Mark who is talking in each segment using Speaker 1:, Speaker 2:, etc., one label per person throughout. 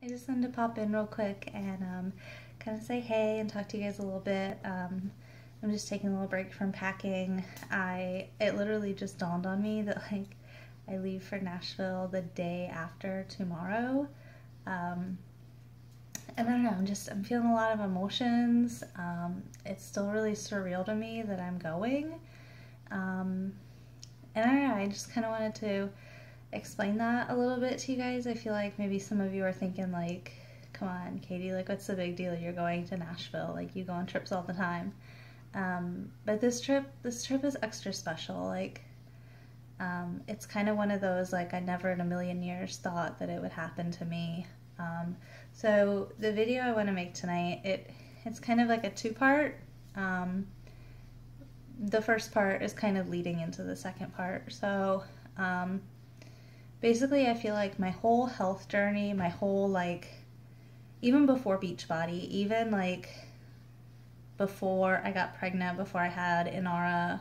Speaker 1: I just wanted to pop in real quick and kind of say hey and talk to you guys a little bit. I'm just taking a little break from packing. It literally just dawned on me that I leave for Nashville the day after tomorrow. And I don't know, I'm feeling a lot of emotions. It's still really surreal to me that I'm going. And I don't know, I just kind of wanted to explain that a little bit to you guys. I feel like maybe some of you are thinking like, come on, Katie, like what's the big deal? You're going to Nashville, like you go on trips all the time. But this trip is extra special. It's kind of one of those, like, I never in a million years thought that it would happen to me. So the video I want to make tonight, it's kind of like a two-part. The first part is kind of leading into the second part. So basically I feel like my whole health journey, my whole, like, even before Beachbody, even like before I got pregnant, before I had Inara,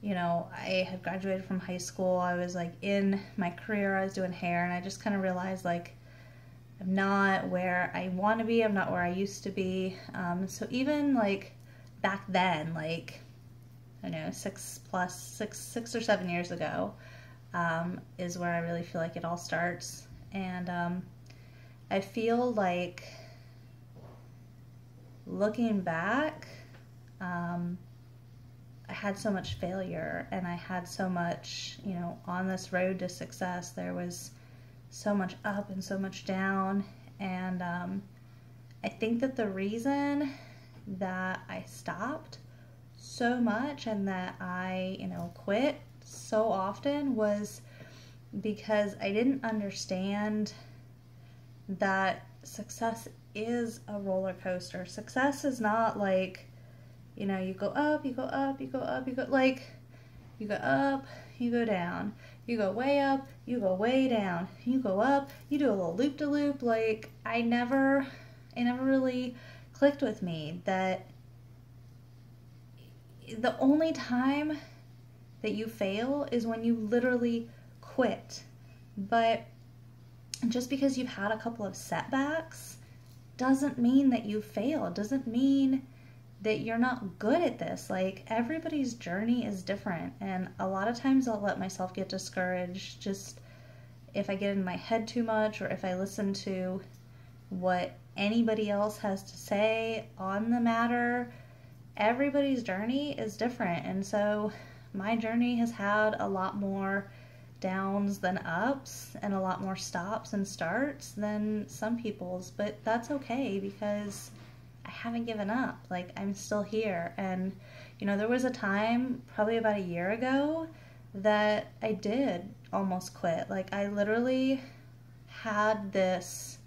Speaker 1: you know, I had graduated from high school. I was like in my career, I was doing hair, and I just kind of realized like I'm not where I want to be. I'm not where I used to be. So even like back then, like, I don't know, 6 or 7 years ago, is where I really feel like it all starts. And I feel like looking back, I had so much failure, and I had so much, you know, on this road to success, there was so much up and so much down. And I think that the reason that I stopped so much and that I, you know, quit so often was because I didn't understand that success is a roller coaster. Success is not like, you know, you go up, you go up, you go up, you go, like, you go up, you go down, you go way up, you go way down, you go up, you do a little loop-de-loop. Like, it never really clicked with me that the only time that you fail is when you literally quit. But just because you've had a couple of setbacks doesn't mean that you failed, doesn't mean that you're not good at this. Like, everybody's journey is different, and a lot of times I'll let myself get discouraged just if I get in my head too much, or if I listen to what anybody else has to say on the matter. Everybody's journey is different, and so my journey has had a lot more downs than ups, and a lot more stops and starts than some people's, but that's okay because I haven't given up. Like, I'm still here. And, you know, there was a time probably about a year ago that I did almost quit. Like, I literally had this,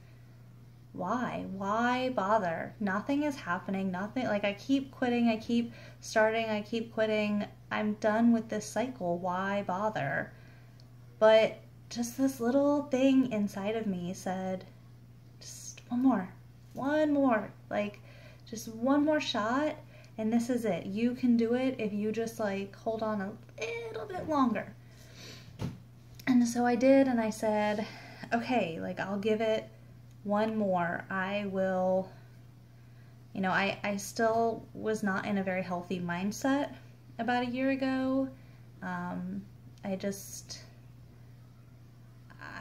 Speaker 1: why bother? Nothing is happening. Nothing, like, I keep quitting, I keep starting, I keep quitting. I'm done with this cycle. Why bother? But just this little thing inside of me said, just one more, like, just one more shot, and this is it. You can do it if you just, like, hold on a little bit longer. And so I did, and I said, okay, like, I'll give it one more. I will, you know, I still was not in a very healthy mindset about a year ago.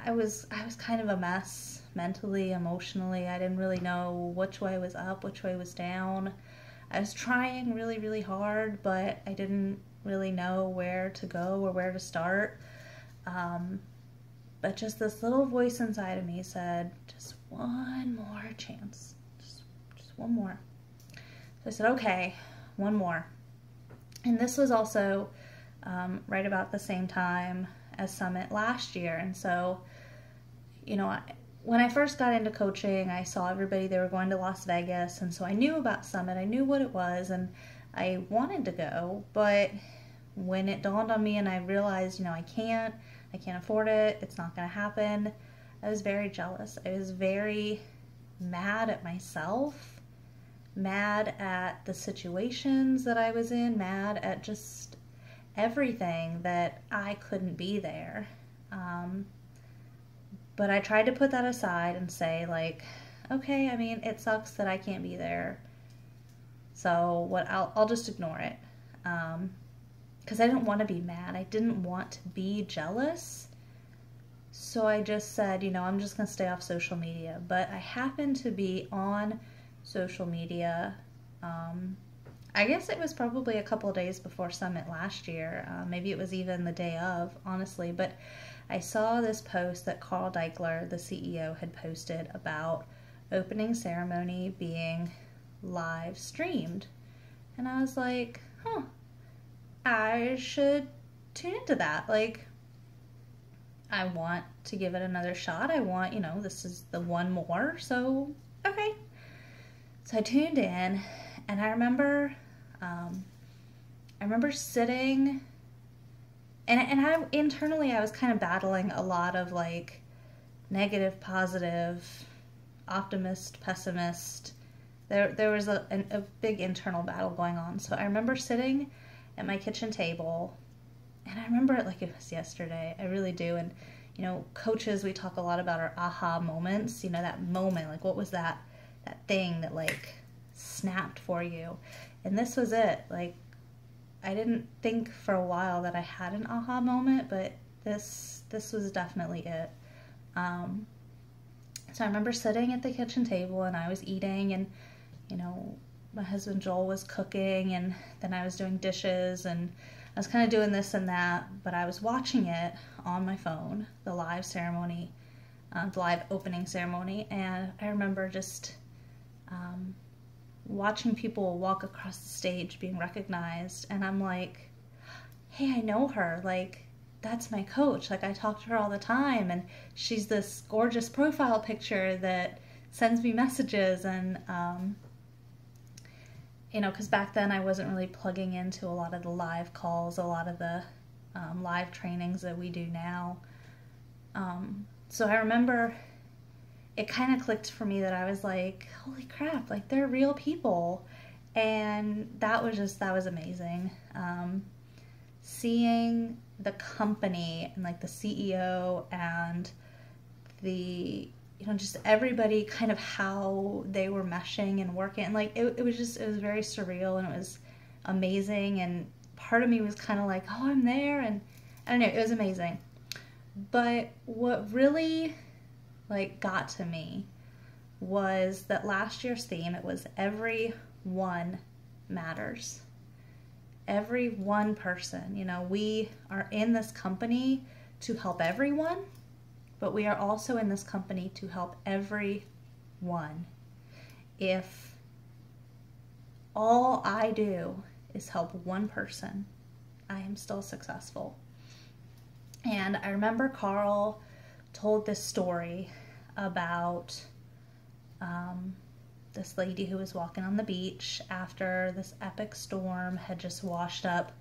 Speaker 1: I was kind of a mess mentally, emotionally. I didn't really know which way was up, which way was down. I was trying really, really hard, but I didn't really know where to go or where to start. But just this little voice inside of me said, just one more chance. Just one more. So I said, okay, one more. And this was also right about the same time as Summit last year. And so, you know, when I first got into coaching, I saw everybody, they were going to Las Vegas, and so I knew about Summit, I knew what it was, and I wanted to go, but when it dawned on me and I realized, you know, I can't afford it, it's not going to happen, I was very jealous. I was very mad at myself, mad at the situations that I was in, mad at just everything that I couldn't be there. But I tried to put that aside and say, like, okay, I mean, it sucks that I can't be there. So what? I'll just ignore it. Because I didn't want to be mad. I didn't want to be jealous. So I just said, you know, I'm just going to stay off social media. But I happened to be on social media. I guess it was probably a couple of days before Summit last year. Maybe it was even the day of, honestly. But I saw this post that Carl Deichler, the CEO, had posted about opening ceremony being live streamed. And I was like, huh, I should tune into that. Like, I want to give it another shot. I want, you know, this is the one more, so okay. So I tuned in, and I remember sitting, and I internally I was kind of battling a lot of like negative, positive, optimist, pessimist. There was a big internal battle going on. So I remember sitting at my kitchen table, and I remember it like it was yesterday. I really do. And, you know, coaches, we talk a lot about our aha moments. You know, that moment, like what was that thing that like snapped for you? And this was it. Like, I didn't think for a while that I had an aha moment, but this was definitely it. So I remember sitting at the kitchen table, and I was eating, and, you know, my husband Joel was cooking, and then I was doing dishes, and I was kind of doing this and that, but I was watching it on my phone, the live ceremony, the live opening ceremony, and I remember just watching people walk across the stage being recognized, and I'm like, hey, I know her, like, that's my coach, like, I talk to her all the time, and she's this gorgeous profile picture that sends me messages, and you know, because back then I wasn't really plugging into a lot of the live calls, a lot of the live trainings that we do now. So I remember it kind of clicked for me that I was like, holy crap, like they're real people. And that was amazing. Seeing the company and like the CEO and the, you know, just everybody kind of how they were meshing and working. And like, it was very surreal, and it was amazing. And part of me was kind of like, oh, I'm there. And I don't know, it was amazing. But what really like got to me was that last year's theme, it was every one matters. Every one person, you know, we are in this company to help everyone, but we are also in this company to help everyone. If all I do is help one person, I am still successful. And I remember Carl told this story about this lady who was walking on the beach after this epic storm had just washed up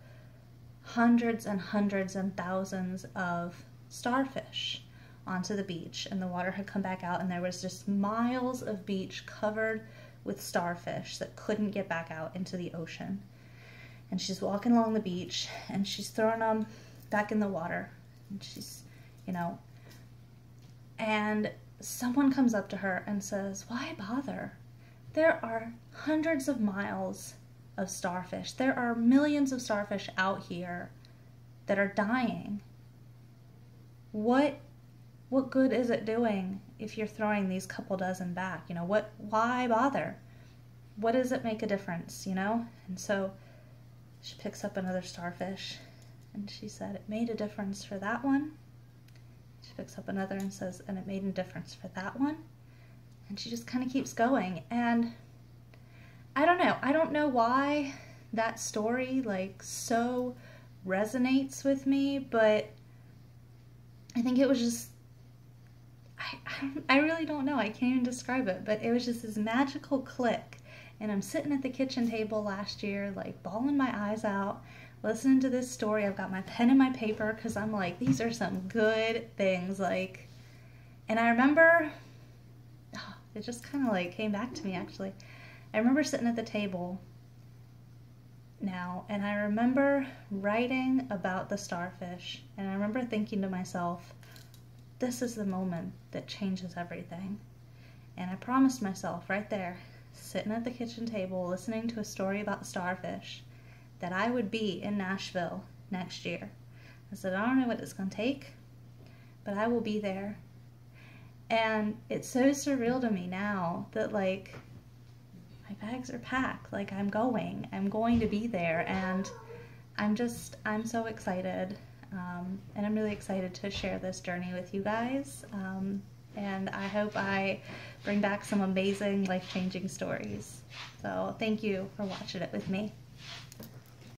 Speaker 1: hundreds and hundreds and thousands of starfish onto the beach, and the water had come back out, and there was just miles of beach covered with starfish that couldn't get back out into the ocean. And she's walking along the beach, and she's throwing them back in the water, and she's, you know, and someone comes up to her and says, why bother? There are hundreds of miles of starfish. There are millions of starfish out here that are dying. What good is it doing if you're throwing these couple dozen back? You know, why bother? What does it make a difference, you know? And so she picks up another starfish, and she said, it made a difference for that one. She picks up another and says, and it made a difference for that one. And she just kind of keeps going. And I don't know why that story like so resonates with me, but I think it was just, I really don't know. I can't even describe it, but it was just this magical click. And I'm sitting at the kitchen table last year, like bawling my eyes out, listening to this story. I've got my pen and my paper because I'm like, these are some good things. Like, and I remember, it just kind of like came back to me actually. I remember sitting at the table now, and I remember writing about the starfish, and I remember thinking to myself, this is the moment that changes everything. And I promised myself right there, sitting at the kitchen table, listening to a story about the starfish, that I would be in Nashville next year. I said, I don't know what it's going to take, but I will be there. And it's so surreal to me now that, like, my bags are packed. Like, I'm going to be there, and I'm so excited. And I'm really excited to share this journey with you guys. And I hope I bring back some amazing, life-changing stories. So thank you for watching it with me.